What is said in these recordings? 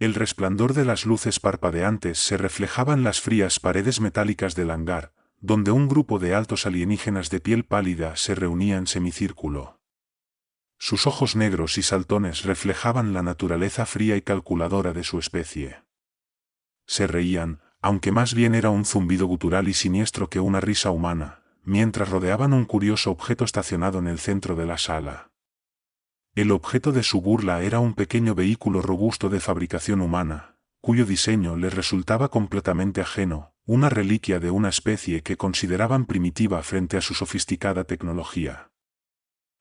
El resplandor de las luces parpadeantes se reflejaba en las frías paredes metálicas del hangar, donde un grupo de altos alienígenas de piel pálida se reunía en semicírculo. Sus ojos negros y saltones reflejaban la naturaleza fría y calculadora de su especie. Se reían, aunque más bien era un zumbido gutural y siniestro que una risa humana, mientras rodeaban un curioso objeto estacionado en el centro de la sala. El objeto de su burla era un pequeño vehículo robusto de fabricación humana, cuyo diseño les resultaba completamente ajeno, una reliquia de una especie que consideraban primitiva frente a su sofisticada tecnología.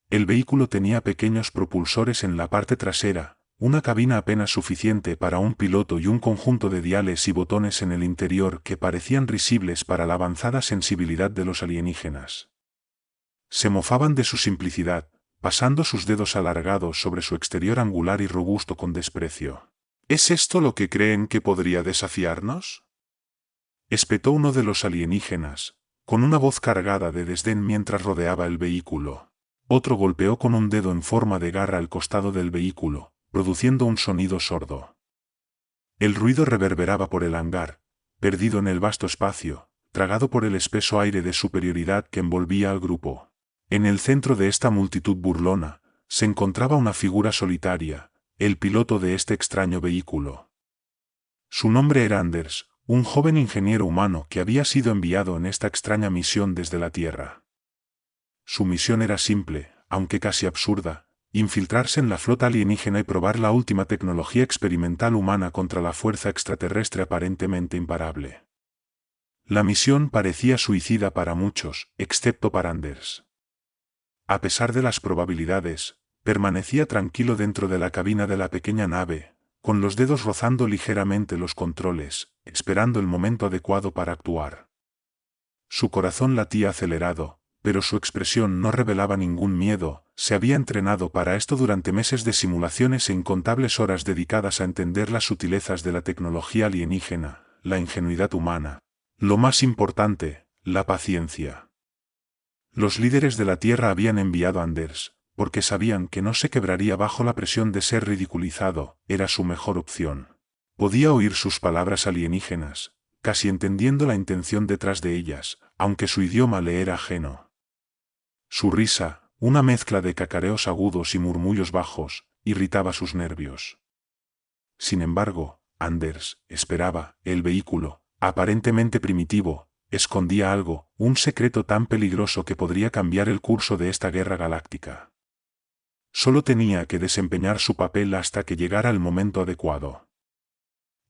El vehículo tenía pequeños propulsores en la parte trasera, una cabina apenas suficiente para un piloto y un conjunto de diales y botones en el interior que parecían risibles para la avanzada sensibilidad de los alienígenas. Se mofaban de su simplicidad, pasando sus dedos alargados sobre su exterior angular y robusto con desprecio. ¿Es esto lo que creen que podría desafiarnos?, espetó uno de los alienígenas, con una voz cargada de desdén mientras rodeaba el vehículo. Otro golpeó con un dedo en forma de garra al costado del vehículo, produciendo un sonido sordo. El ruido reverberaba por el hangar, perdido en el vasto espacio, tragado por el espeso aire de superioridad que envolvía al grupo. En el centro de esta multitud burlona, se encontraba una figura solitaria, el piloto de este extraño vehículo. Su nombre era Anders, un joven ingeniero humano que había sido enviado en esta extraña misión desde la Tierra. Su misión era simple, aunque casi absurda: infiltrarse en la flota alienígena y probar la última tecnología experimental humana contra la fuerza extraterrestre aparentemente imparable. La misión parecía suicida para muchos, excepto para Anders. A pesar de las probabilidades, permanecía tranquilo dentro de la cabina de la pequeña nave, con los dedos rozando ligeramente los controles, esperando el momento adecuado para actuar. Su corazón latía acelerado, pero su expresión no revelaba ningún miedo. Se había entrenado para esto durante meses de simulaciones e incontables horas dedicadas a entender las sutilezas de la tecnología alienígena, la ingenuidad humana. Lo más importante, la paciencia. Los líderes de la Tierra habían enviado a Anders, porque sabían que no se quebraría bajo la presión de ser ridiculizado. Era su mejor opción. Podía oír sus palabras alienígenas, casi entendiendo la intención detrás de ellas, aunque su idioma le era ajeno. Su risa, una mezcla de cacareos agudos y murmullos bajos, irritaba sus nervios. Sin embargo, Anders esperaba. El vehículo, aparentemente primitivo, escondía algo, un secreto tan peligroso que podría cambiar el curso de esta guerra galáctica. Solo tenía que desempeñar su papel hasta que llegara el momento adecuado.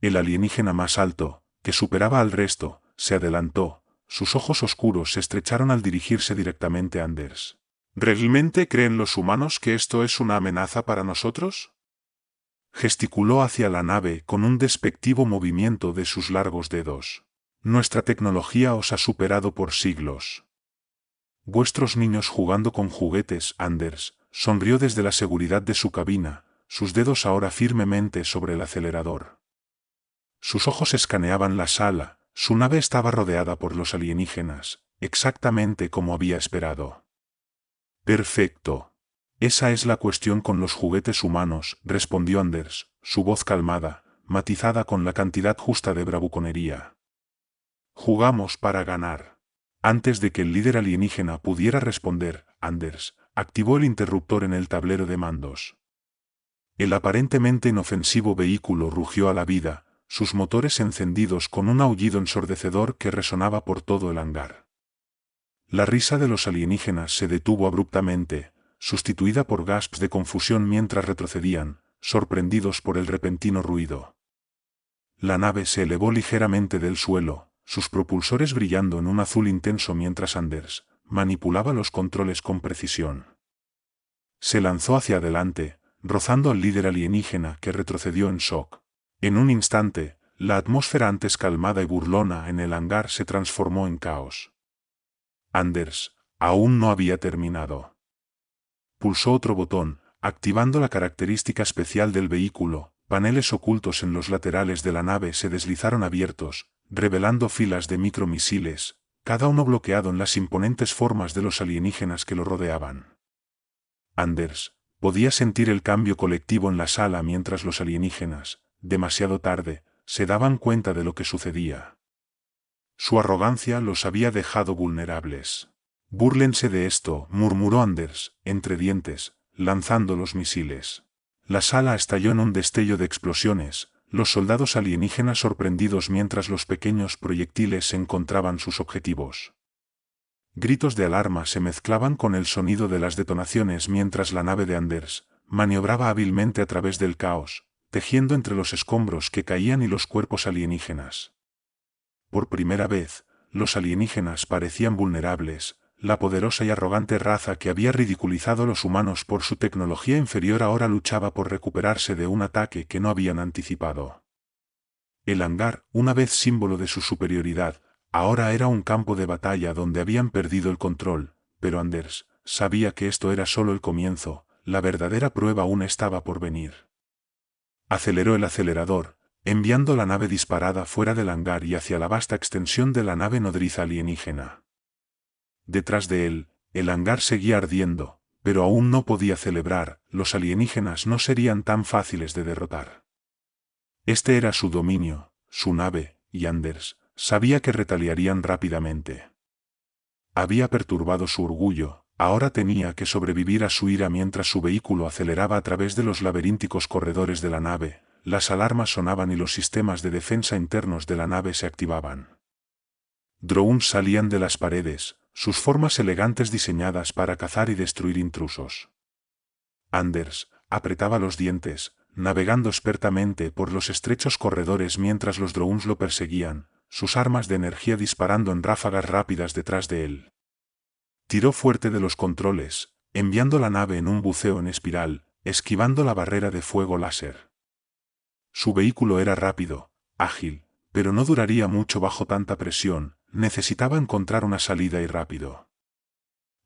El alienígena más alto, que superaba al resto, se adelantó. Sus ojos oscuros se estrecharon al dirigirse directamente a Anders. ¿Realmente creen los humanos que esto es una amenaza para nosotros?, gesticuló hacia la nave con un despectivo movimiento de sus largos dedos. Nuestra tecnología os ha superado por siglos. Vuestros niños jugando con juguetes. Anders sonrió desde la seguridad de su cabina, sus dedos ahora firmemente sobre el acelerador. Sus ojos escaneaban la sala. Su nave estaba rodeada por los alienígenas, exactamente como había esperado. Perfecto. Esa es la cuestión con los juguetes humanos, respondió Anders, su voz calmada, matizada con la cantidad justa de bravuconería. Jugamos para ganar. Antes de que el líder alienígena pudiera responder, Anders activó el interruptor en el tablero de mandos. El aparentemente inofensivo vehículo rugió a la vida, sus motores encendidos con un aullido ensordecedor que resonaba por todo el hangar. La risa de los alienígenas se detuvo abruptamente, sustituida por gasps de confusión mientras retrocedían, sorprendidos por el repentino ruido. La nave se elevó ligeramente del suelo, sus propulsores brillando en un azul intenso mientras Anders manipulaba los controles con precisión. Se lanzó hacia adelante, rozando al líder alienígena que retrocedió en shock. En un instante, la atmósfera antes calmada y burlona en el hangar se transformó en caos. Anders aún no había terminado. Pulsó otro botón, activando la característica especial del vehículo. Paneles ocultos en los laterales de la nave se deslizaron abiertos, revelando filas de micromisiles, cada uno bloqueado en las imponentes formas de los alienígenas que lo rodeaban. Anders podía sentir el cambio colectivo en la sala mientras los alienígenas, demasiado tarde, se daban cuenta de lo que sucedía. Su arrogancia los había dejado vulnerables. «Búrlense de esto», murmuró Anders, entre dientes, lanzando los misiles. La sala estalló en un destello de explosiones, los soldados alienígenas sorprendidos mientras los pequeños proyectiles encontraban sus objetivos. Gritos de alarma se mezclaban con el sonido de las detonaciones mientras la nave de Anders maniobraba hábilmente a través del caos, tejiendo entre los escombros que caían y los cuerpos alienígenas. Por primera vez, los alienígenas parecían vulnerables. La poderosa y arrogante raza que había ridiculizado a los humanos por su tecnología inferior ahora luchaba por recuperarse de un ataque que no habían anticipado. El hangar, una vez símbolo de su superioridad, ahora era un campo de batalla donde habían perdido el control, pero Anders sabía que esto era solo el comienzo, la verdadera prueba aún estaba por venir. Aceleró el acelerador, enviando la nave disparada fuera del hangar y hacia la vasta extensión de la nave nodriza alienígena. Detrás de él, el hangar seguía ardiendo, pero aún no podía celebrar, los alienígenas no serían tan fáciles de derrotar. Este era su dominio, su nave, y Anders sabía que retaliarían rápidamente. Había perturbado su orgullo, ahora tenía que sobrevivir a su ira mientras su vehículo aceleraba a través de los laberínticos corredores de la nave, las alarmas sonaban y los sistemas de defensa internos de la nave se activaban. Drones salían de las paredes, sus formas elegantes diseñadas para cazar y destruir intrusos. Anders apretaba los dientes, navegando expertamente por los estrechos corredores mientras los drones lo perseguían, sus armas de energía disparando en ráfagas rápidas detrás de él. Tiró fuerte de los controles, enviando la nave en un buceo en espiral, esquivando la barrera de fuego láser. Su vehículo era rápido, ágil, pero no duraría mucho bajo tanta presión. Necesitaba encontrar una salida y rápido.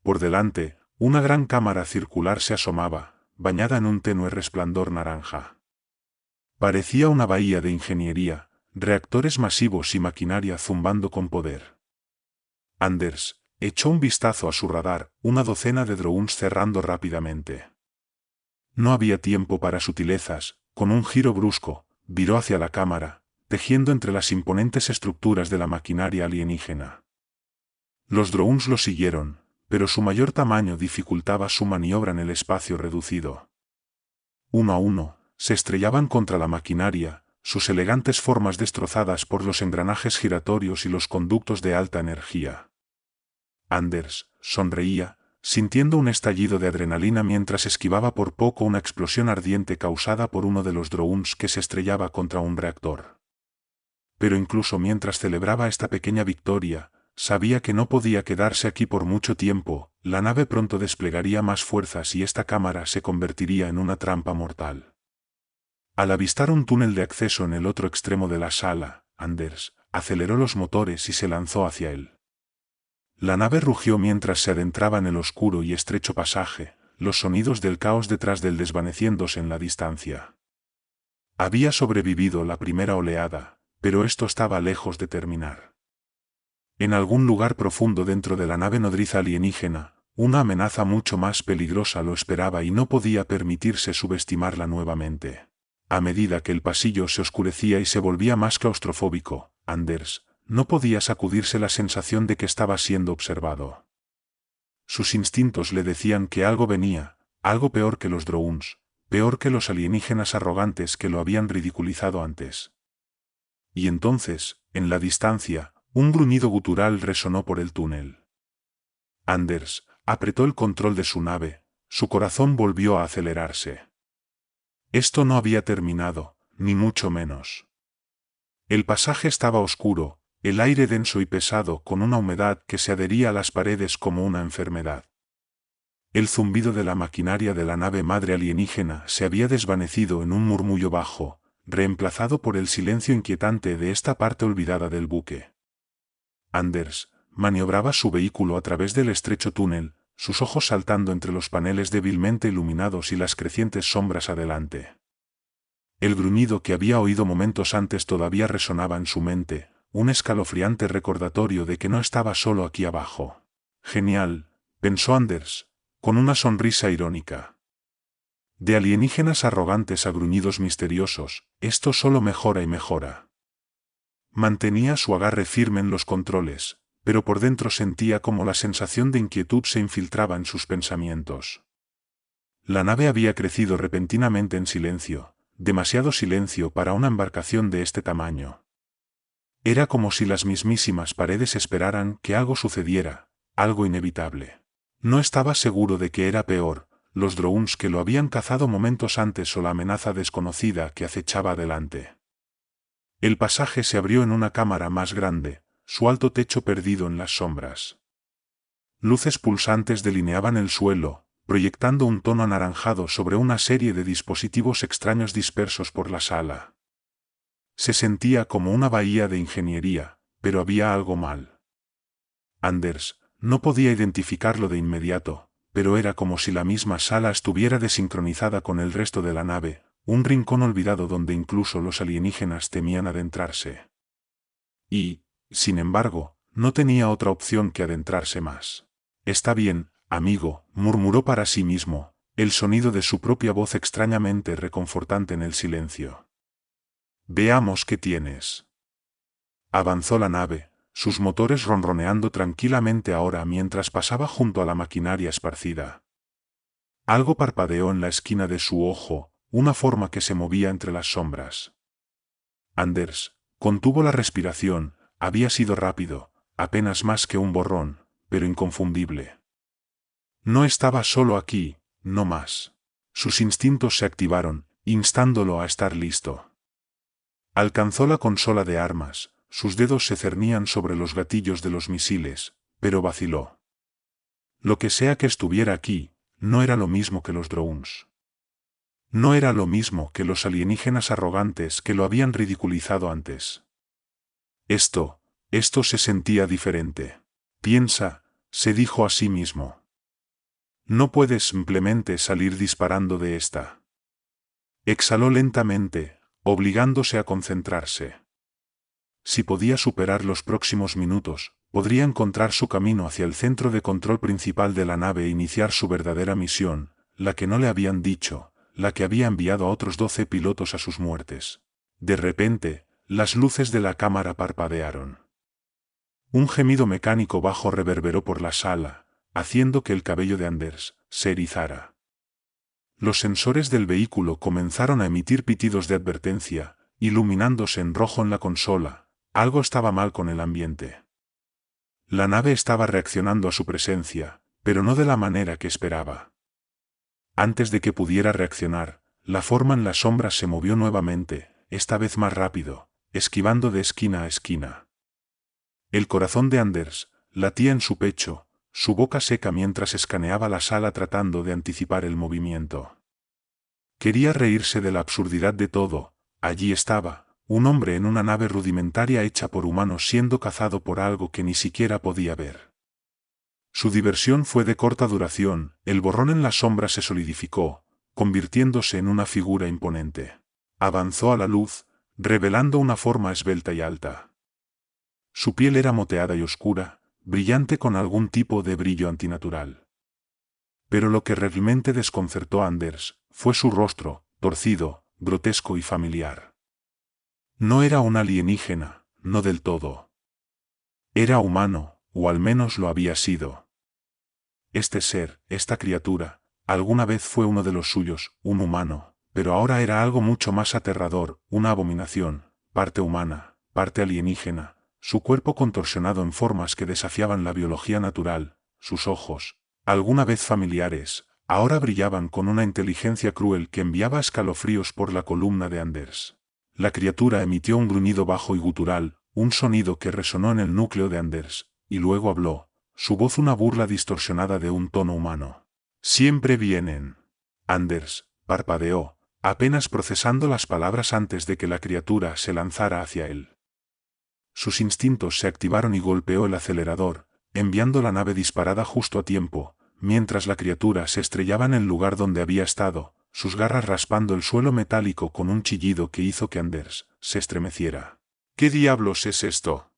Por delante, una gran cámara circular se asomaba, bañada en un tenue resplandor naranja. Parecía una bahía de ingeniería, reactores masivos y maquinaria zumbando con poder. Anders echó un vistazo a su radar, una docena de drones cerrando rápidamente. No había tiempo para sutilezas, con un giro brusco, viró hacia la cámara, tejiendo entre las imponentes estructuras de la maquinaria alienígena. Los drones lo siguieron, pero su mayor tamaño dificultaba su maniobra en el espacio reducido. Uno a uno, se estrellaban contra la maquinaria, sus elegantes formas destrozadas por los engranajes giratorios y los conductos de alta energía. Anders sonreía, sintiendo un estallido de adrenalina mientras esquivaba por poco una explosión ardiente causada por uno de los drones que se estrellaba contra un reactor. Pero incluso mientras celebraba esta pequeña victoria, sabía que no podía quedarse aquí por mucho tiempo, la nave pronto desplegaría más fuerzas y esta cámara se convertiría en una trampa mortal. Al avistar un túnel de acceso en el otro extremo de la sala, Anders aceleró los motores y se lanzó hacia él. La nave rugió mientras se adentraba en el oscuro y estrecho pasaje, los sonidos del caos detrás del desvaneciéndose en la distancia. Había sobrevivido la primera oleada, pero esto estaba lejos de terminar. En algún lugar profundo dentro de la nave nodriza alienígena, una amenaza mucho más peligrosa lo esperaba y no podía permitirse subestimarla nuevamente. A medida que el pasillo se oscurecía y se volvía más claustrofóbico, Anders no podía sacudirse la sensación de que estaba siendo observado. Sus instintos le decían que algo venía, algo peor que los drones, peor que los alienígenas arrogantes que lo habían ridiculizado antes. Y entonces, en la distancia, un gruñido gutural resonó por el túnel. Anders apretó el control de su nave, su corazón volvió a acelerarse. Esto no había terminado, ni mucho menos. El pasaje estaba oscuro, el aire denso y pesado con una humedad que se adhería a las paredes como una enfermedad. El zumbido de la maquinaria de la nave madre alienígena se había desvanecido en un murmullo bajo, reemplazado por el silencio inquietante de esta parte olvidada del buque. Anders maniobraba su vehículo a través del estrecho túnel, sus ojos saltando entre los paneles débilmente iluminados y las crecientes sombras adelante. El gruñido que había oído momentos antes todavía resonaba en su mente, un escalofriante recordatorio de que no estaba solo aquí abajo. Genial, pensó Anders, con una sonrisa irónica. De alienígenas arrogantes a gruñidos misteriosos, esto solo mejora y mejora. Mantenía su agarre firme en los controles, pero por dentro sentía como la sensación de inquietud se infiltraba en sus pensamientos. La nave había crecido repentinamente en silencio, demasiado silencio para una embarcación de este tamaño. Era como si las mismísimas paredes esperaran que algo sucediera, algo inevitable. No estaba seguro de que era peor, los drones que lo habían cazado momentos antes o la amenaza desconocida que acechaba adelante. El pasaje se abrió en una cámara más grande, su alto techo perdido en las sombras. Luces pulsantes delineaban el suelo, proyectando un tono anaranjado sobre una serie de dispositivos extraños dispersos por la sala. Se sentía como una bahía de ingeniería, pero había algo mal. Anders no podía identificarlo de inmediato, pero era como si la misma sala estuviera desincronizada con el resto de la nave, un rincón olvidado donde incluso los alienígenas temían adentrarse. Y, sin embargo, no tenía otra opción que adentrarse más. «Está bien, amigo», murmuró para sí mismo, el sonido de su propia voz extrañamente reconfortante en el silencio. «Veamos qué tienes». Avanzó la nave, sus motores ronroneando tranquilamente ahora mientras pasaba junto a la maquinaria esparcida. Algo parpadeó en la esquina de su ojo, una forma que se movía entre las sombras. Anders contuvo la respiración, había sido rápido, apenas más que un borrón, pero inconfundible. No estaba solo aquí, no más. Sus instintos se activaron, instándolo a estar listo. Alcanzó la consola de armas, sus dedos se cernían sobre los gatillos de los misiles, pero vaciló. Lo que sea que estuviera aquí, no era lo mismo que los drones. No era lo mismo que los alienígenas arrogantes que lo habían ridiculizado antes. Esto se sentía diferente. Piensa, se dijo a sí mismo. No puedes simplemente salir disparando de esta. Exhaló lentamente, obligándose a concentrarse. Si podía superar los próximos minutos, podría encontrar su camino hacia el centro de control principal de la nave e iniciar su verdadera misión, la que no le habían dicho, la que había enviado a otros 12 pilotos a sus muertes. De repente, las luces de la cámara parpadearon. Un gemido mecánico bajo reverberó por la sala, haciendo que el cabello de Anders se erizara. Los sensores del vehículo comenzaron a emitir pitidos de advertencia, iluminándose en rojo en la consola. Algo estaba mal con el ambiente. La nave estaba reaccionando a su presencia, pero no de la manera que esperaba. Antes de que pudiera reaccionar, la forma en las sombras se movió nuevamente, esta vez más rápido, esquivando de esquina a esquina. El corazón de Anders latía en su pecho, su boca seca mientras escaneaba la sala tratando de anticipar el movimiento. Quería reírse de la absurdidad de todo. Allí estaba, un hombre en una nave rudimentaria hecha por humanos siendo cazado por algo que ni siquiera podía ver. Su diversión fue de corta duración, el borrón en las sombras se solidificó, convirtiéndose en una figura imponente. Avanzó a la luz, revelando una forma esbelta y alta. Su piel era moteada y oscura, brillante con algún tipo de brillo antinatural. Pero lo que realmente desconcertó a Anders fue su rostro, torcido, grotesco y familiar. No era un alienígena, no del todo. Era humano, o al menos lo había sido. Este ser, esta criatura, alguna vez fue uno de los suyos, un humano, pero ahora era algo mucho más aterrador, una abominación, parte humana, parte alienígena, su cuerpo contorsionado en formas que desafiaban la biología natural, sus ojos, alguna vez familiares, ahora brillaban con una inteligencia cruel que enviaba escalofríos por la columna de Anders. La criatura emitió un gruñido bajo y gutural, un sonido que resonó en el núcleo de Anders, y luego habló, su voz una burla distorsionada de un tono humano. «Siempre vienen». Anders parpadeó, apenas procesando las palabras antes de que la criatura se lanzara hacia él. Sus instintos se activaron y golpeó el acelerador, enviando la nave disparada justo a tiempo, mientras la criatura se estrellaba en el lugar donde había estado, sus garras raspando el suelo metálico con un chillido que hizo que Anders se estremeciera. «¿Qué diablos es esto?»,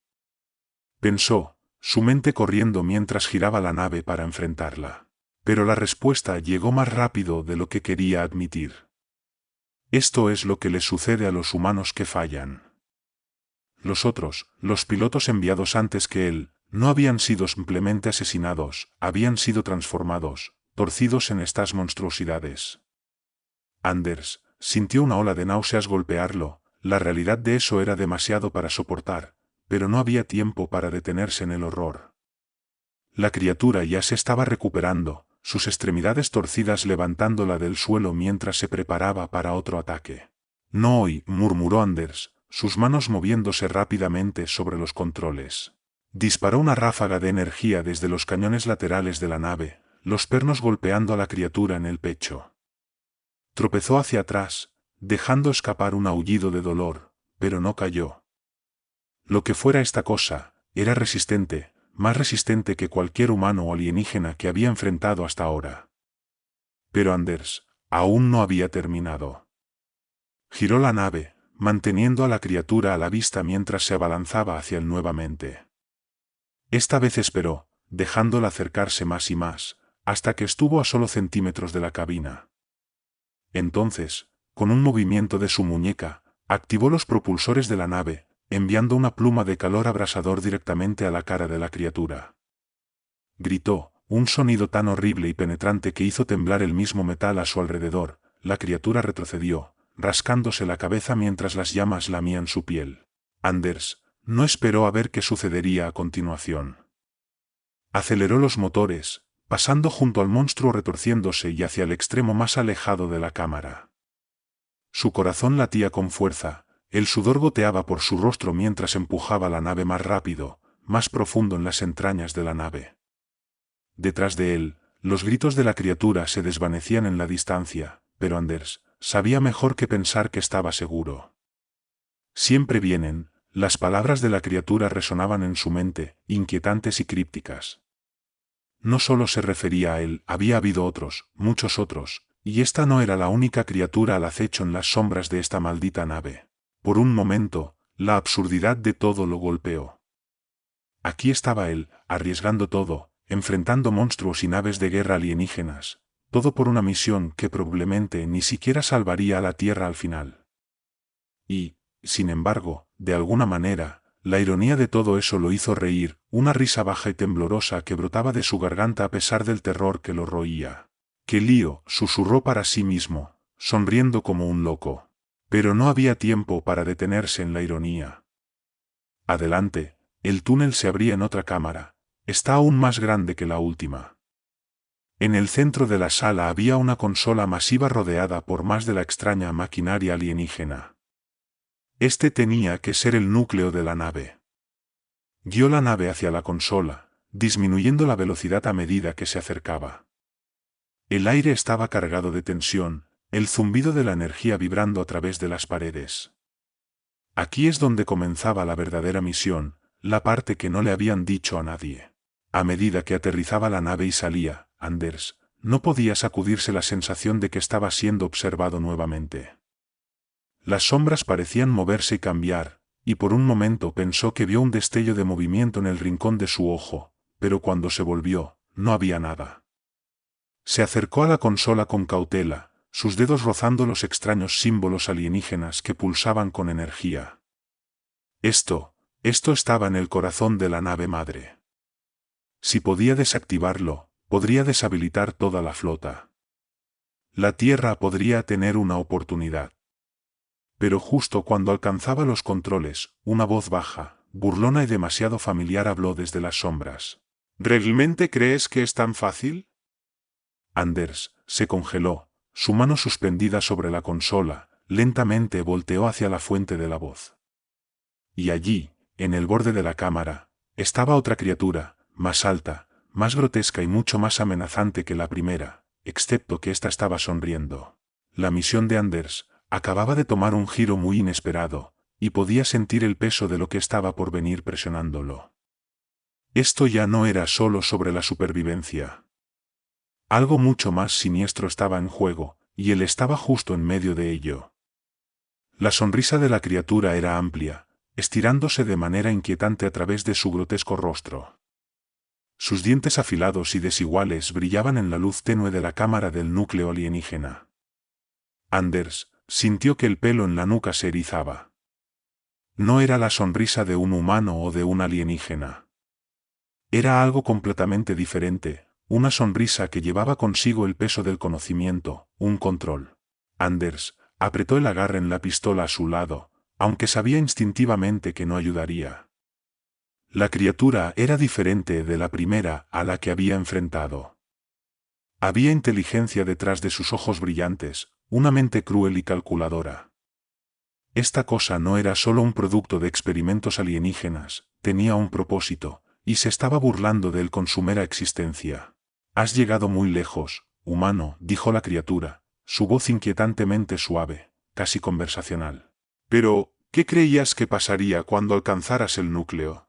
pensó, su mente corriendo mientras giraba la nave para enfrentarla. Pero la respuesta llegó más rápido de lo que quería admitir. Esto es lo que les sucede a los humanos que fallan. Los otros, los pilotos enviados antes que él, no habían sido simplemente asesinados, habían sido transformados, torcidos en estas monstruosidades. Anders sintió una ola de náuseas golpearlo, la realidad de eso era demasiado para soportar, pero no había tiempo para detenerse en el horror. La criatura ya se estaba recuperando, sus extremidades torcidas levantándola del suelo mientras se preparaba para otro ataque. No hoy, murmuró Anders, sus manos moviéndose rápidamente sobre los controles. Disparó una ráfaga de energía desde los cañones laterales de la nave, los pernos golpeando a la criatura en el pecho. Tropezó hacia atrás, dejando escapar un aullido de dolor, pero no cayó. Lo que fuera esta cosa, era resistente, más resistente que cualquier humano o alienígena que había enfrentado hasta ahora. Pero Anders aún no había terminado. Giró la nave, manteniendo a la criatura a la vista mientras se abalanzaba hacia él nuevamente. Esta vez esperó, dejándola acercarse más y más, hasta que estuvo a solo centímetros de la cabina. Entonces, con un movimiento de su muñeca, activó los propulsores de la nave, enviando una pluma de calor abrasador directamente a la cara de la criatura. Gritó, un sonido tan horrible y penetrante que hizo temblar el mismo metal a su alrededor. La criatura retrocedió, rascándose la cabeza mientras las llamas lamían su piel. Anders no esperó a ver qué sucedería a continuación. Aceleró los motores, pasando junto al monstruo retorciéndose y hacia el extremo más alejado de la cámara. Su corazón latía con fuerza, el sudor goteaba por su rostro mientras empujaba la nave más rápido, más profundo en las entrañas de la nave. Detrás de él, los gritos de la criatura se desvanecían en la distancia, pero Anders sabía mejor que pensar que estaba seguro. Siempre vienen, las palabras de la criatura resonaban en su mente, inquietantes y crípticas. No solo se refería a él, había habido otros, muchos otros, y esta no era la única criatura al acecho en las sombras de esta maldita nave. Por un momento, la absurdidad de todo lo golpeó. Aquí estaba él, arriesgando todo, enfrentando monstruos y naves de guerra alienígenas, todo por una misión que probablemente ni siquiera salvaría a la Tierra al final. Y, sin embargo, de alguna manera, la ironía de todo eso lo hizo reír, una risa baja y temblorosa que brotaba de su garganta a pesar del terror que lo roía. ¡Qué lío!, susurró para sí mismo, sonriendo como un loco. Pero no había tiempo para detenerse en la ironía. Adelante, el túnel se abría en otra cámara, está aún más grande que la última. En el centro de la sala había una consola masiva rodeada por más de la extraña maquinaria alienígena. Este tenía que ser el núcleo de la nave. Guió la nave hacia la consola, disminuyendo la velocidad a medida que se acercaba. El aire estaba cargado de tensión, el zumbido de la energía vibrando a través de las paredes. Aquí es donde comenzaba la verdadera misión, la parte que no le habían dicho a nadie. A medida que aterrizaba la nave y salía, Anders no podía sacudirse la sensación de que estaba siendo observado nuevamente. Las sombras parecían moverse y cambiar, y por un momento pensó que vio un destello de movimiento en el rincón de su ojo, pero cuando se volvió, no había nada. Se acercó a la consola con cautela, sus dedos rozando los extraños símbolos alienígenas que pulsaban con energía. Esto estaba en el corazón de la nave madre. Si podía desactivarlo, podría deshabilitar toda la flota. La Tierra podría tener una oportunidad. Pero justo cuando alcanzaba los controles, una voz baja, burlona y demasiado familiar habló desde las sombras. ¿Realmente crees que es tan fácil? Anders se congeló, su mano suspendida sobre la consola, lentamente volteó hacia la fuente de la voz. Y allí, en el borde de la cámara, estaba otra criatura, más alta, más grotesca y mucho más amenazante que la primera, excepto que ésta estaba sonriendo. La misión de Anders acababa de tomar un giro muy inesperado, y podía sentir el peso de lo que estaba por venir presionándolo. Esto ya no era solo sobre la supervivencia. Algo mucho más siniestro estaba en juego, y él estaba justo en medio de ello. La sonrisa de la criatura era amplia, estirándose de manera inquietante a través de su grotesco rostro. Sus dientes afilados y desiguales brillaban en la luz tenue de la cámara del núcleo alienígena. Anders sintió que el pelo en la nuca se erizaba. No era la sonrisa de un humano o de un alienígena. Era algo completamente diferente, una sonrisa que llevaba consigo el peso del conocimiento, un control. Anders apretó el agarre en la pistola a su lado, aunque sabía instintivamente que no ayudaría. La criatura era diferente de la primera a la que había enfrentado. Había inteligencia detrás de sus ojos brillantes, una mente cruel y calculadora. Esta cosa no era solo un producto de experimentos alienígenas, tenía un propósito, y se estaba burlando de él con su mera existencia. «Has llegado muy lejos, humano», dijo la criatura, su voz inquietantemente suave, casi conversacional. «Pero, ¿qué creías que pasaría cuando alcanzaras el núcleo?»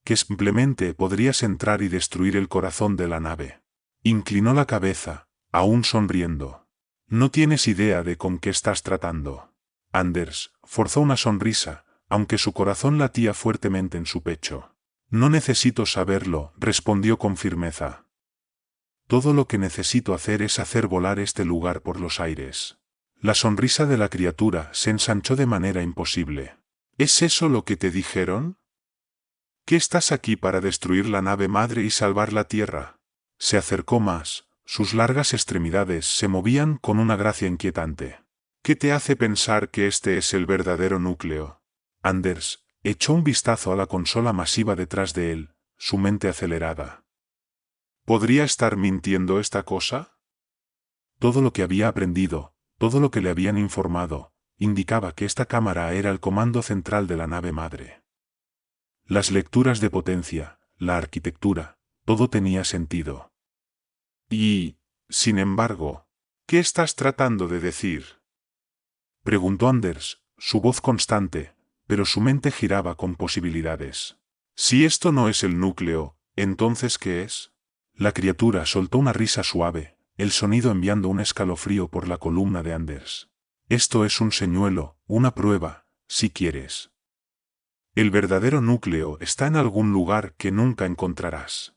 «Que simplemente podrías entrar y destruir el corazón de la nave». Inclinó la cabeza, aún sonriendo. «No tienes idea de con qué estás tratando». Anders forzó una sonrisa, aunque su corazón latía fuertemente en su pecho. «No necesito saberlo», respondió con firmeza. «Todo lo que necesito hacer es hacer volar este lugar por los aires». La sonrisa de la criatura se ensanchó de manera imposible. «¿Es eso lo que te dijeron? ¿Que estás aquí para destruir la nave madre y salvar la Tierra?» Se acercó más, sus largas extremidades se movían con una gracia inquietante. «¿Qué te hace pensar que este es el verdadero núcleo?» Anders echó un vistazo a la consola masiva detrás de él, su mente acelerada. ¿Podría estar mintiendo esta cosa? Todo lo que había aprendido, todo lo que le habían informado, indicaba que esta cámara era el comando central de la nave madre. Las lecturas de potencia, la arquitectura, todo tenía sentido. Y, sin embargo, ¿qué estás tratando de decir?, preguntó Anders, su voz constante, pero su mente giraba con posibilidades. «Si esto no es el núcleo, ¿entonces qué es?» La criatura soltó una risa suave, el sonido enviando un escalofrío por la columna de Anders. «Esto es un señuelo, una prueba, si quieres. El verdadero núcleo está en algún lugar que nunca encontrarás.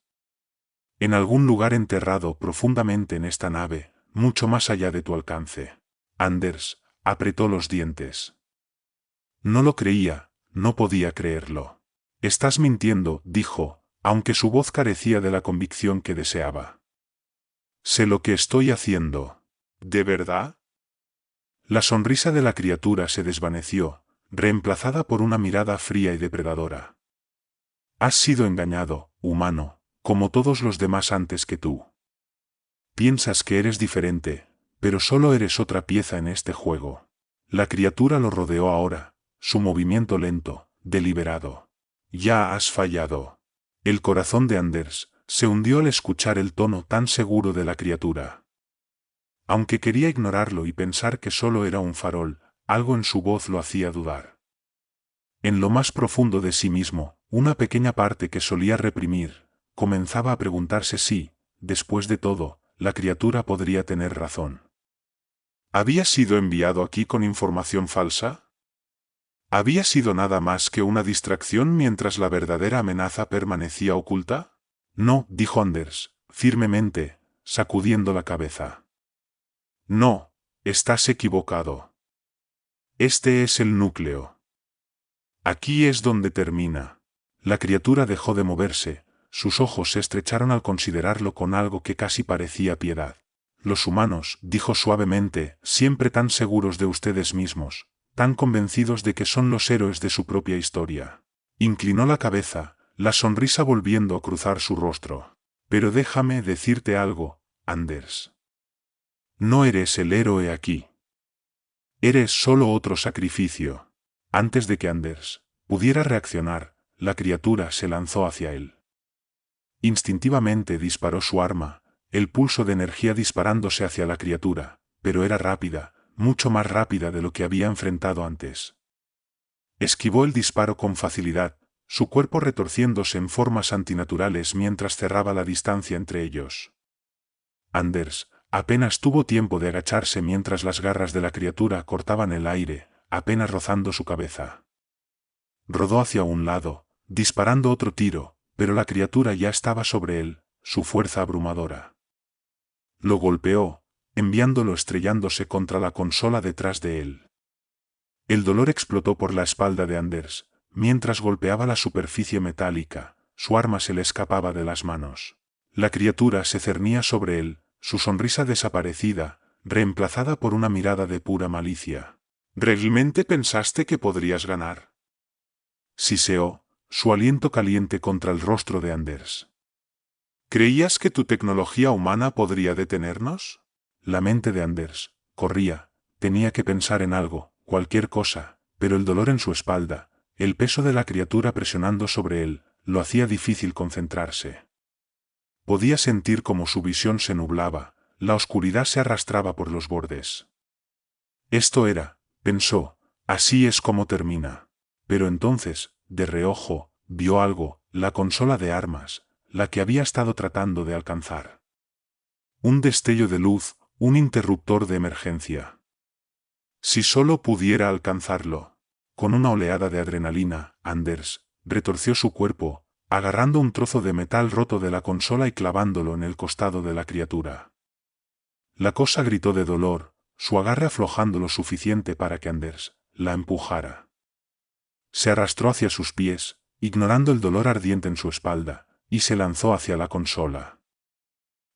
En algún lugar enterrado profundamente en esta nave, mucho más allá de tu alcance». Anders apretó los dientes. No lo creía, no podía creerlo. «Estás mintiendo», dijo, aunque su voz carecía de la convicción que deseaba. «Sé lo que estoy haciendo». «¿De verdad?» La sonrisa de la criatura se desvaneció, reemplazada por una mirada fría y depredadora. «Has sido engañado, humano, como todos los demás antes que tú. Piensas que eres diferente, pero solo eres otra pieza en este juego». La criatura lo rodeó ahora, su movimiento lento, deliberado. «Ya has fallado». El corazón de Anders se hundió al escuchar el tono tan seguro de la criatura. Aunque quería ignorarlo y pensar que solo era un farol, algo en su voz lo hacía dudar. En lo más profundo de sí mismo, una pequeña parte que solía reprimir, comenzaba a preguntarse si, después de todo, la criatura podría tener razón. ¿Había sido enviado aquí con información falsa? ¿Había sido nada más que una distracción mientras la verdadera amenaza permanecía oculta? «No», dijo Anders, firmemente, sacudiendo la cabeza. «No, estás equivocado. Este es el núcleo. Aquí es donde termina». La criatura dejó de moverse, sus ojos se estrecharon al considerarlo con algo que casi parecía piedad. «Los humanos», dijo suavemente, «siempre tan seguros de ustedes mismos, tan convencidos de que son los héroes de su propia historia». Inclinó la cabeza, la sonrisa volviendo a cruzar su rostro. «Pero déjame decirte algo, Anders. No eres el héroe aquí. Eres solo otro sacrificio». Antes de que Anders pudiera reaccionar, la criatura se lanzó hacia él. Instintivamente disparó su arma, el pulso de energía disparándose hacia la criatura, pero era rápida, mucho más rápida de lo que había enfrentado antes. Esquivó el disparo con facilidad, su cuerpo retorciéndose en formas antinaturales mientras cerraba la distancia entre ellos. Anders apenas tuvo tiempo de agacharse mientras las garras de la criatura cortaban el aire, apenas rozando su cabeza. Rodó hacia un lado, disparando otro tiro, pero la criatura ya estaba sobre él, su fuerza abrumadora. Lo golpeó, enviándolo estrellándose contra la consola detrás de él. El dolor explotó por la espalda de Anders, mientras golpeaba la superficie metálica, su arma se le escapaba de las manos. La criatura se cernía sobre él, su sonrisa desaparecida, reemplazada por una mirada de pura malicia. ¿Realmente pensaste que podrías ganar? Siseó, su aliento caliente contra el rostro de Anders. ¿Creías que tu tecnología humana podría detenernos? La mente de Anders corría, tenía que pensar en algo, cualquier cosa, pero el dolor en su espalda, el peso de la criatura presionando sobre él, lo hacía difícil concentrarse. Podía sentir cómo su visión se nublaba, la oscuridad se arrastraba por los bordes. Esto era, pensó, así es como termina. Pero entonces, de reojo, vio algo, la consola de armas, la que había estado tratando de alcanzar. Un destello de luz, un interruptor de emergencia. Si solo pudiera alcanzarlo. Con una oleada de adrenalina, Anders retorció su cuerpo, agarrando un trozo de metal roto de la consola y clavándolo en el costado de la criatura. La cosa gritó de dolor, su agarre aflojando lo suficiente para que Anders la empujara. Se arrastró hacia sus pies, ignorando el dolor ardiente en su espalda, y se lanzó hacia la consola.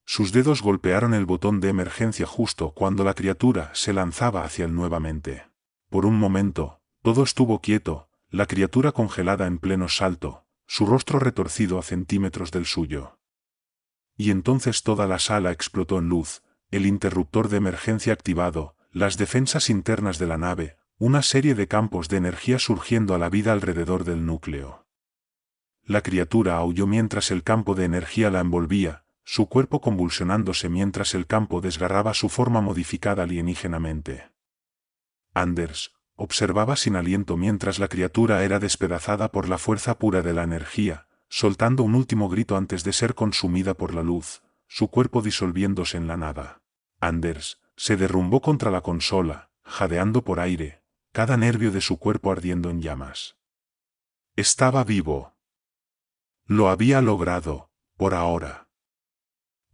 Sus dedos golpearon el botón de emergencia justo cuando la criatura se lanzaba hacia él nuevamente. Por un momento, todo estuvo quieto, la criatura congelada en pleno salto, su rostro retorcido a centímetros del suyo. Y entonces toda la sala explotó en luz, el interruptor de emergencia activado, las defensas internas de la nave, una serie de campos de energía surgiendo a la vida alrededor del núcleo. La criatura aulló mientras el campo de energía la envolvía, su cuerpo convulsionándose mientras el campo desgarraba su forma modificada alienígenamente. Anders observaba sin aliento mientras la criatura era despedazada por la fuerza pura de la energía, soltando un último grito antes de ser consumida por la luz, su cuerpo disolviéndose en la nada. Anders se derrumbó contra la consola, jadeando por aire, cada nervio de su cuerpo ardiendo en llamas. Estaba vivo. Lo había logrado, por ahora.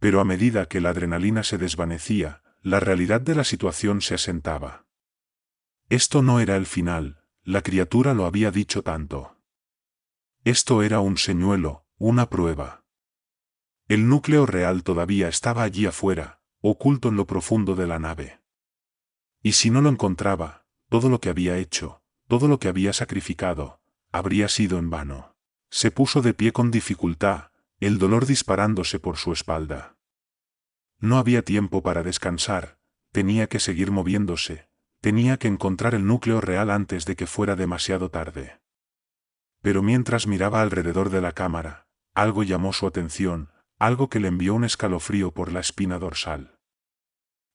Pero a medida que la adrenalina se desvanecía, la realidad de la situación se asentaba. Esto no era el final, la criatura lo había dicho tanto. Esto era un señuelo, una prueba. El núcleo real todavía estaba allí afuera, oculto en lo profundo de la nave. Y si no lo encontraba, todo lo que había hecho, todo lo que había sacrificado, habría sido en vano. Se puso de pie con dificultad, el dolor disparándose por su espalda. No había tiempo para descansar, tenía que seguir moviéndose, tenía que encontrar el núcleo real antes de que fuera demasiado tarde. Pero mientras miraba alrededor de la cámara, algo llamó su atención, algo que le envió un escalofrío por la espina dorsal.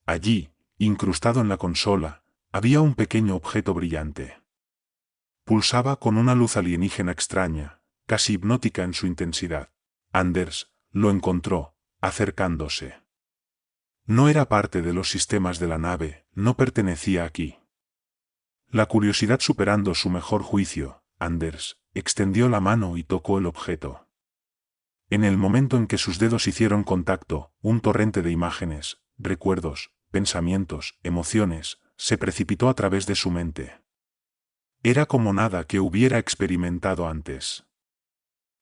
Allí, incrustado en la consola, había un pequeño objeto brillante. Pulsaba con una luz alienígena extraña, casi hipnótica en su intensidad. Anders lo encontró, acercándose. No era parte de los sistemas de la nave, no pertenecía aquí. La curiosidad superando su mejor juicio, Anders extendió la mano y tocó el objeto. En el momento en que sus dedos hicieron contacto, un torrente de imágenes, recuerdos, pensamientos, emociones, se precipitó a través de su mente. Era como nada que hubiera experimentado antes.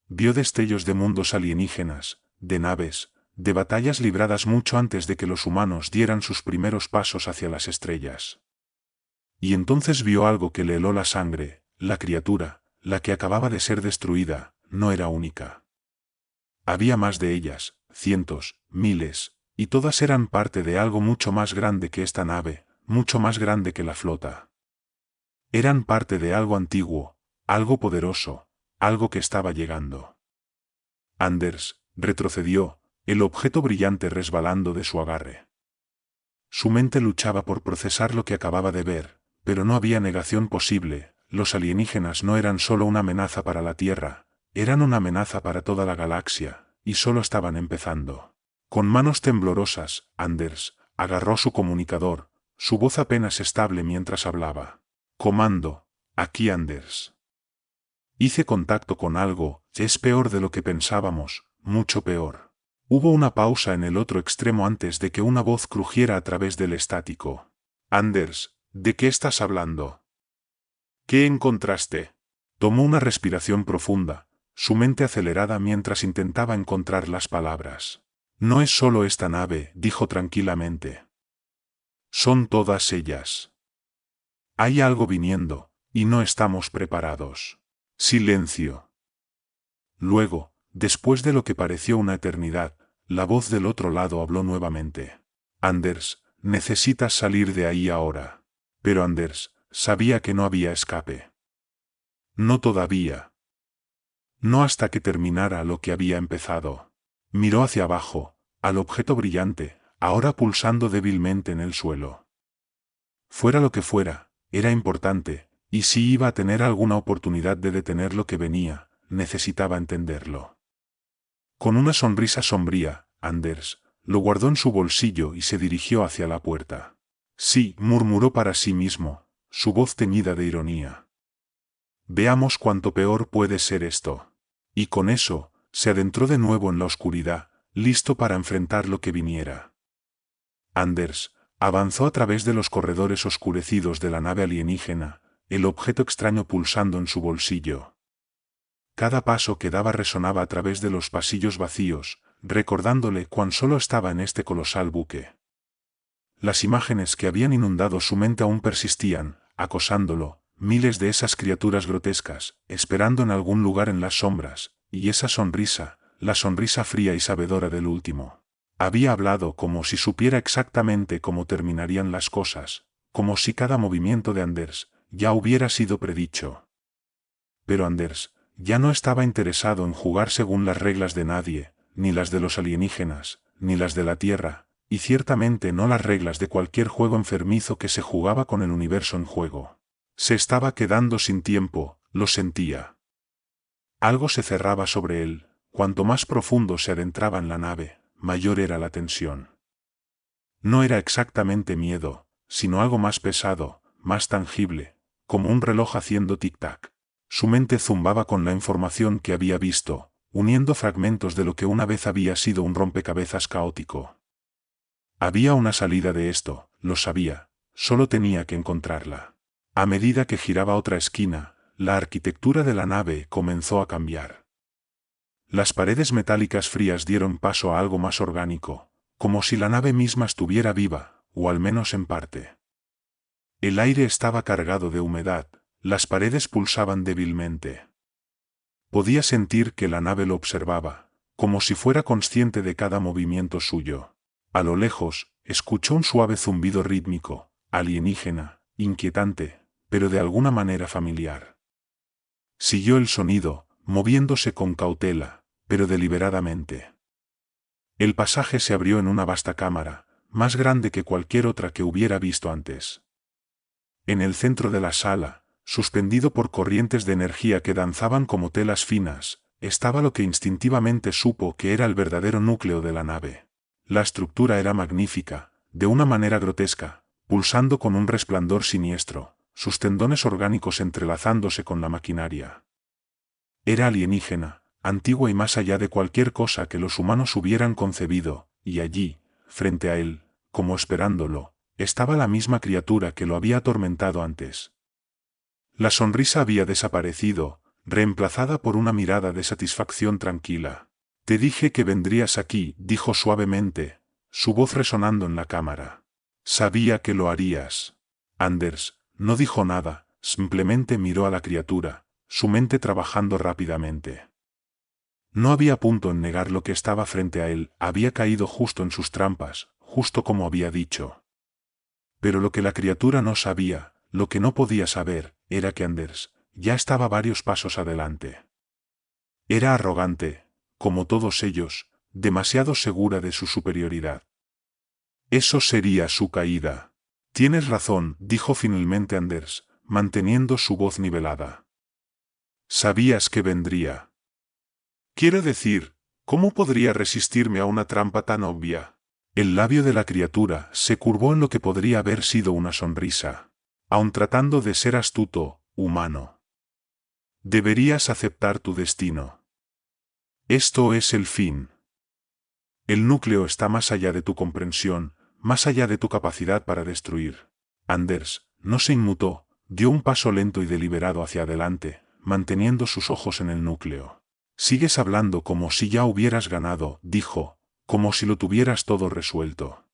Vio destellos de mundos alienígenas, de naves, de batallas libradas mucho antes de que los humanos dieran sus primeros pasos hacia las estrellas. Y entonces vio algo que le heló la sangre, la criatura, la que acababa de ser destruida, no era única. Había más de ellas, cientos, miles, y todas eran parte de algo mucho más grande que esta nave, mucho más grande que la flota. Eran parte de algo antiguo, algo poderoso, algo que estaba llegando. Anders retrocedió, el objeto brillante resbalando de su agarre. Su mente luchaba por procesar lo que acababa de ver, pero no había negación posible, los alienígenas no eran solo una amenaza para la Tierra, eran una amenaza para toda la galaxia, y solo estaban empezando. Con manos temblorosas, Anders agarró su comunicador, su voz apenas estable mientras hablaba. «Comando, aquí Anders». Hice contacto con algo, es peor de lo que pensábamos, mucho peor. Hubo una pausa en el otro extremo antes de que una voz crujiera a través del estático. Anders, ¿de qué estás hablando? ¿Qué encontraste? Tomó una respiración profunda, su mente acelerada mientras intentaba encontrar las palabras. No es solo esta nave, dijo tranquilamente. Son todas ellas. Hay algo viniendo, y no estamos preparados. Silencio. Luego, después de lo que pareció una eternidad, la voz del otro lado habló nuevamente. Anders, necesitas salir de ahí ahora. Pero Anders sabía que no había escape. No todavía. No hasta que terminara lo que había empezado. Miró hacia abajo, al objeto brillante, ahora pulsando débilmente en el suelo. Fuera lo que fuera, era importante, y si iba a tener alguna oportunidad de detener lo que venía, necesitaba entenderlo. Con una sonrisa sombría, Anders lo guardó en su bolsillo y se dirigió hacia la puerta. Sí, murmuró para sí mismo, su voz teñida de ironía. Veamos cuánto peor puede ser esto. Y con eso, se adentró de nuevo en la oscuridad, listo para enfrentar lo que viniera. Anders avanzó a través de los corredores oscurecidos de la nave alienígena, el objeto extraño pulsando en su bolsillo. Cada paso que daba resonaba a través de los pasillos vacíos, recordándole cuán solo estaba en este colosal buque. Las imágenes que habían inundado su mente aún persistían, acosándolo, miles de esas criaturas grotescas, esperando en algún lugar en las sombras, y esa sonrisa, la sonrisa fría y sabedora del último. Había hablado como si supiera exactamente cómo terminarían las cosas, como si cada movimiento de Anders ya hubiera sido predicho. Pero Anders ya no estaba interesado en jugar según las reglas de nadie, ni las de los alienígenas, ni las de la Tierra, y ciertamente no las reglas de cualquier juego enfermizo que se jugaba con el universo en juego. Se estaba quedando sin tiempo, lo sentía. Algo se cerraba sobre él, cuanto más profundo se adentraba en la nave, mayor era la tensión. No era exactamente miedo, sino algo más pesado, más tangible, como un reloj haciendo tic-tac. Su mente zumbaba con la información que había visto, uniendo fragmentos de lo que una vez había sido un rompecabezas caótico. Había una salida de esto, lo sabía, solo tenía que encontrarla. A medida que giraba otra esquina, la arquitectura de la nave comenzó a cambiar. Las paredes metálicas frías dieron paso a algo más orgánico, como si la nave misma estuviera viva, o al menos en parte. El aire estaba cargado de humedad, las paredes pulsaban débilmente. Podía sentir que la nave lo observaba, como si fuera consciente de cada movimiento suyo. A lo lejos, escuchó un suave zumbido rítmico, alienígena, inquietante, pero de alguna manera familiar. Siguió el sonido, moviéndose con cautela, pero deliberadamente. El pasaje se abrió en una vasta cámara, más grande que cualquier otra que hubiera visto antes. En el centro de la sala, suspendido por corrientes de energía que danzaban como telas finas, estaba lo que instintivamente supo que era el verdadero núcleo de la nave. La estructura era magnífica, de una manera grotesca, pulsando con un resplandor siniestro, sus tendones orgánicos entrelazándose con la maquinaria. Era alienígena, antigua y más allá de cualquier cosa que los humanos hubieran concebido, y allí, frente a él, como esperándolo, estaba la misma criatura que lo había atormentado antes. La sonrisa había desaparecido, reemplazada por una mirada de satisfacción tranquila. «Te dije que vendrías aquí», dijo suavemente, su voz resonando en la cámara. «Sabía que lo harías». Anders no dijo nada, simplemente miró a la criatura, su mente trabajando rápidamente. No había punto en negar lo que estaba frente a él, había caído justo en sus trampas, justo como había dicho. Pero lo que la criatura no sabía, lo que no podía saber, era que Anders ya estaba varios pasos adelante. Era arrogante, como todos ellos, demasiado segura de su superioridad. Eso sería su caída. «Tienes razón», dijo finalmente Anders, manteniendo su voz nivelada. «Sabías que vendría». «Quiero decir, ¿cómo podría resistirme a una trampa tan obvia?» El labio de la criatura se curvó en lo que podría haber sido una sonrisa. «Aun tratando de ser astuto, humano». Deberías aceptar tu destino. Esto es el fin. El núcleo está más allá de tu comprensión, más allá de tu capacidad para destruir. Anders no se inmutó, dio un paso lento y deliberado hacia adelante, manteniendo sus ojos en el núcleo. Sigues hablando como si ya hubieras ganado, dijo, como si lo tuvieras todo resuelto.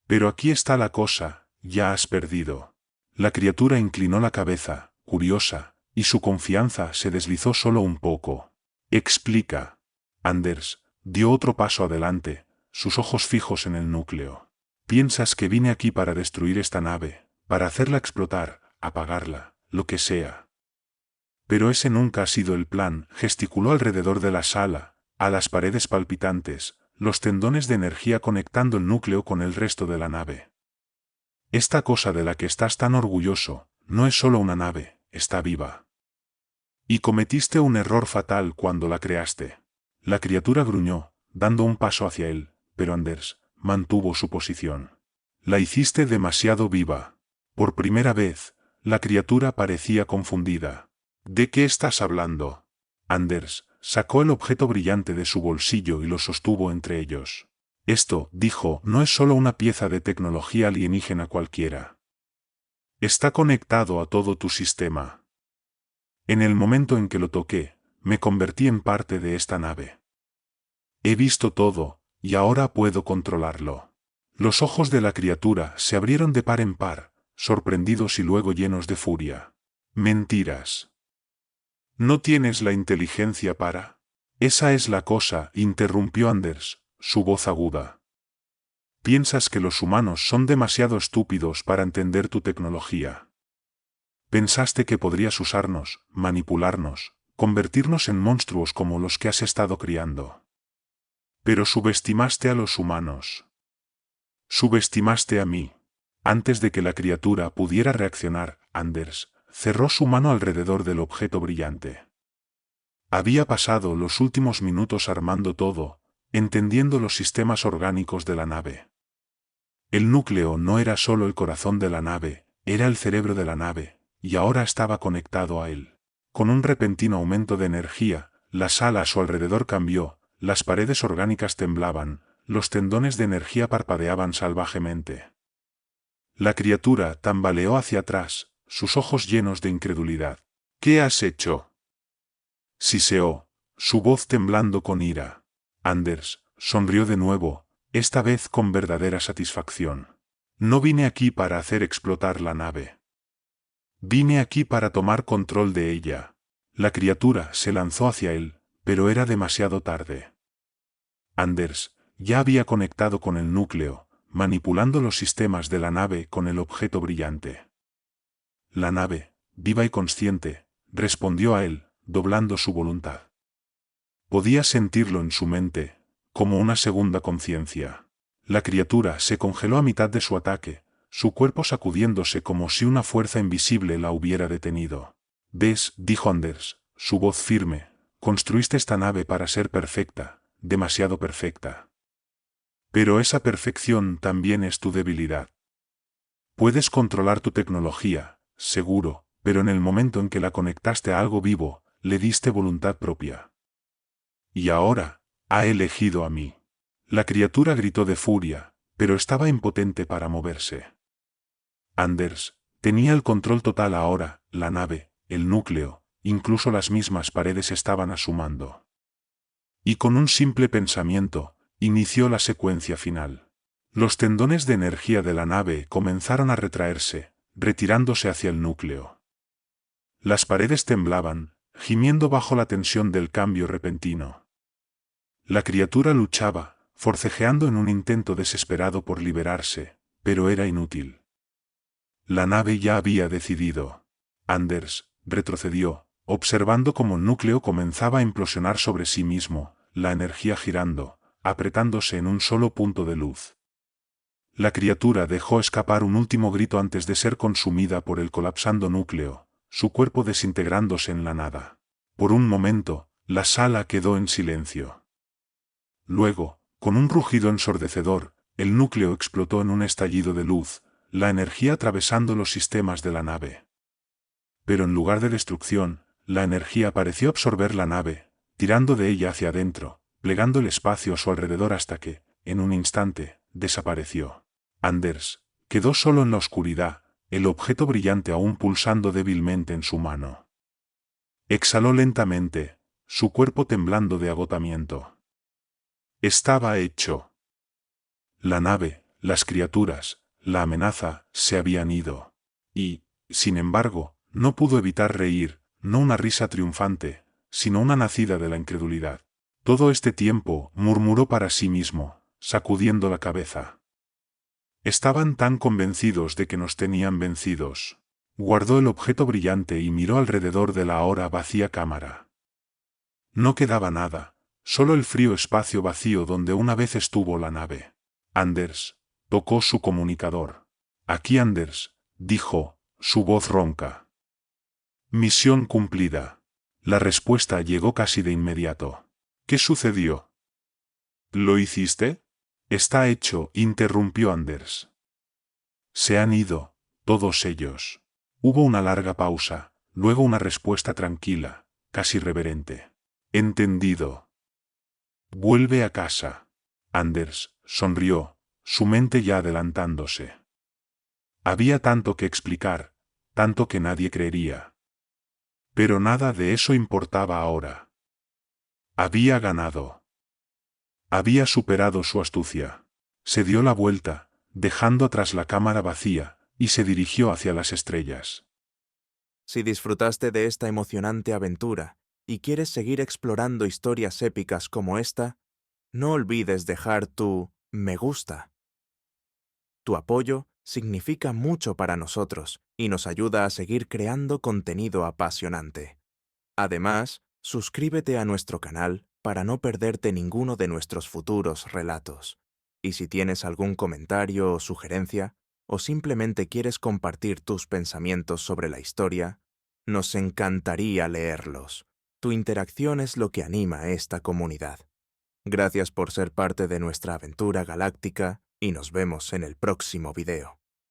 Pero aquí está la cosa, ya has perdido. La criatura inclinó la cabeza, curiosa, y su confianza se deslizó solo un poco. Explica. Anders dio otro paso adelante, sus ojos fijos en el núcleo. Piensas que vine aquí para destruir esta nave, para hacerla explotar, apagarla, lo que sea. Pero ese nunca ha sido el plan, gesticuló alrededor de la sala, a las paredes palpitantes, los tendones de energía conectando el núcleo con el resto de la nave. Esta cosa de la que estás tan orgulloso, no es solo una nave, está viva. Y cometiste un error fatal cuando la creaste. La criatura gruñó, dando un paso hacia él, pero Anders mantuvo su posición. La hiciste demasiado viva. Por primera vez, la criatura parecía confundida. ¿De qué estás hablando? Anders sacó el objeto brillante de su bolsillo y lo sostuvo entre ellos. Esto, dijo, no es solo una pieza de tecnología alienígena cualquiera. Está conectado a todo tu sistema. En el momento en que lo toqué, me convertí en parte de esta nave. He visto todo, y ahora puedo controlarlo. Los ojos de la criatura se abrieron de par en par, sorprendidos y luego llenos de furia. Mentiras. ¿No tienes la inteligencia para? Esa es la cosa, interrumpió Anders, su voz aguda. Piensas que los humanos son demasiado estúpidos para entender tu tecnología. Pensaste que podrías usarnos, manipularnos, convertirnos en monstruos como los que has estado criando. Pero subestimaste a los humanos. Subestimaste a mí. Antes de que la criatura pudiera reaccionar, Anders cerró su mano alrededor del objeto brillante. Había pasado los últimos minutos armando todo, entendiendo los sistemas orgánicos de la nave. El núcleo no era solo el corazón de la nave, era el cerebro de la nave, y ahora estaba conectado a él. Con un repentino aumento de energía, la sala a su alrededor cambió, las paredes orgánicas temblaban, los tendones de energía parpadeaban salvajemente. La criatura tambaleó hacia atrás, sus ojos llenos de incredulidad. ¿Qué has hecho? Siseó, su voz temblando con ira. Anders sonrió de nuevo, esta vez con verdadera satisfacción. No vine aquí para hacer explotar la nave. Vine aquí para tomar control de ella. La criatura se lanzó hacia él, pero era demasiado tarde. Anders ya había conectado con el núcleo, manipulando los sistemas de la nave con el objeto brillante. La nave, viva y consciente, respondió a él, doblando su voluntad. Podía sentirlo en su mente, como una segunda conciencia. La criatura se congeló a mitad de su ataque, su cuerpo sacudiéndose como si una fuerza invisible la hubiera detenido. «¿Ves?», dijo Anders, su voz firme, «construiste esta nave para ser perfecta, demasiado perfecta. Pero esa perfección también es tu debilidad. Puedes controlar tu tecnología, seguro, pero en el momento en que la conectaste a algo vivo, le diste voluntad propia. Y ahora, ha elegido a mí». La criatura gritó de furia, pero estaba impotente para moverse. Anders tenía el control total ahora, la nave, el núcleo, incluso las mismas paredes estaban a su mando. Y con un simple pensamiento, inició la secuencia final. Los tendones de energía de la nave comenzaron a retraerse, retirándose hacia el núcleo. Las paredes temblaban, gimiendo bajo la tensión del cambio repentino. La criatura luchaba, forcejeando en un intento desesperado por liberarse, pero era inútil. La nave ya había decidido. Anders retrocedió, observando cómo el núcleo comenzaba a implosionar sobre sí mismo, la energía girando, apretándose en un solo punto de luz. La criatura dejó escapar un último grito antes de ser consumida por el colapsando núcleo, su cuerpo desintegrándose en la nada. Por un momento, la sala quedó en silencio. Luego, con un rugido ensordecedor, el núcleo explotó en un estallido de luz, la energía atravesando los sistemas de la nave. Pero en lugar de destrucción, la energía pareció absorber la nave, tirando de ella hacia adentro, plegando el espacio a su alrededor hasta que, en un instante, desapareció. Anders quedó solo en la oscuridad, el objeto brillante aún pulsando débilmente en su mano. Exhaló lentamente, su cuerpo temblando de agotamiento. Estaba hecho. La nave, las criaturas, la amenaza, se habían ido. Y, sin embargo, no pudo evitar reír, no una risa triunfante, sino una nacida de la incredulidad. Todo este tiempo, murmuró para sí mismo, sacudiendo la cabeza. Estaban tan convencidos de que nos tenían vencidos. Guardó el objeto brillante y miró alrededor de la ahora vacía cámara. No quedaba nada, solo el frío espacio vacío donde una vez estuvo la nave. Anders tocó su comunicador. Aquí Anders, dijo, su voz ronca. Misión cumplida. La respuesta llegó casi de inmediato. ¿Qué sucedió? ¿Lo hiciste? Está hecho, interrumpió Anders. Se han ido, todos ellos. Hubo una larga pausa, luego una respuesta tranquila, casi reverente. Entendido. Vuelve a casa. Anders sonrió, su mente ya adelantándose. Había tanto que explicar, tanto que nadie creería. Pero nada de eso importaba ahora. Había ganado. Había superado su astucia. Se dio la vuelta, dejando atrás la cámara vacía, y se dirigió hacia las estrellas. Si disfrutaste de esta emocionante aventura y quieres seguir explorando historias épicas como esta, no olvides dejar tu me gusta. Tu apoyo significa mucho para nosotros y nos ayuda a seguir creando contenido apasionante. Además, suscríbete a nuestro canal para no perderte ninguno de nuestros futuros relatos. Y si tienes algún comentario o sugerencia, o simplemente quieres compartir tus pensamientos sobre la historia, nos encantaría leerlos. Tu interacción es lo que anima a esta comunidad. Gracias por ser parte de nuestra aventura galáctica y nos vemos en el próximo video.